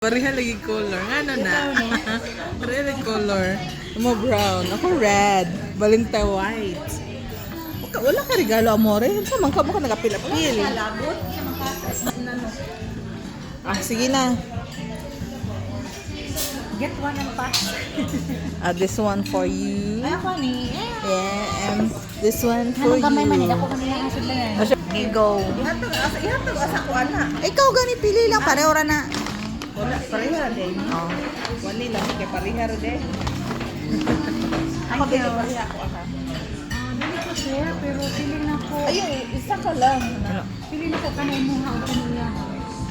Pareha lagi color. Ano na? Pareha lagi color. Mo brown. Ako red. Balinta white. Wala ka regalo, amore. Sa man ka mo ka nagapil-apil. Sige na. Get one and pass. This one for you. Ay, ako ni. Yeah, and this one for Anong kamay man, you. ako kanina asod na yan. Okay, go. Ihatag asa ko ana. Ikaw gani pili lang pareho ra na. Wala pareha din. Oh. Wali lang kay pareha ra din. Ako din pareha ko ana. Dili ko share, pero feeling na ko. Ayun, isa ka lang. Feeling ko kanay mo ha, kanina.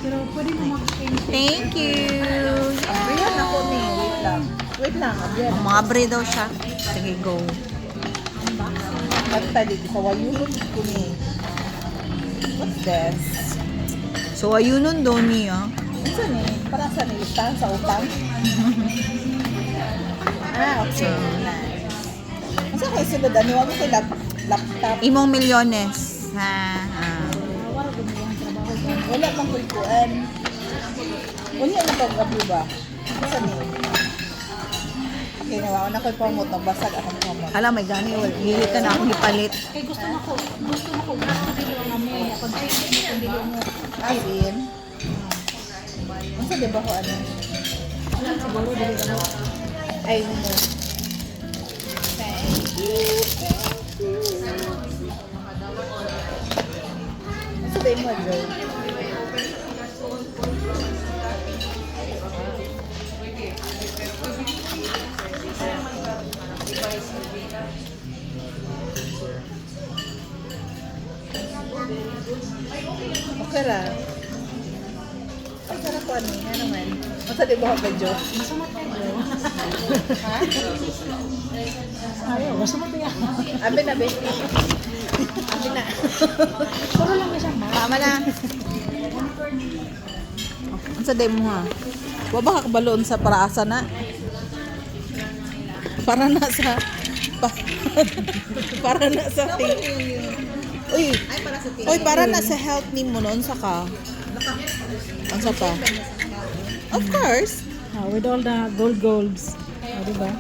Pero pwede mo mag-change. Thank you. Abrihan ako ni. Wait lang. Wait lang, abrihan. Mga bre daw siya. Sige, go. Basta dito sa wayulon ko ni. What's this? So, ayunon daw niya. Ano ni? Para sa ni listahan sa utang. Okay. Masa kayo sunod? Ano mo kay laptop? Imong milyones. Ha. Wala ko mo ang trabaho ko. Wala mang kulkuan. Unya na pag-abli ba? Masa ni? Okay, nawawan ako yung pamot. Nabasag akong pamot. Alam, may gani. Hili ka na akong ipalit. Kay gusto na ko gusto dili ang amoy. Ako dili mo dili mo. Asin. Masa di ba ko ano? Siguro dili ko. Ay, no. Masa di mo, Joe? Okay lang. Ay, sarap ko ano, nga naman. Masa di ba ka, Joe? Masamat kayo. Ha? Ayaw, masamat kayo. Abi na, be. Abi na. Puro lang na siya ma. Tama na. Ang sa mo ha? Waba ka kabaloon sa paraasa na. Para na sa... para na sa... Uy, Ay, para sa Uy, para na sa health ni mo noon sa ka. Ang sa pa? Of course. With all the golds. Diba?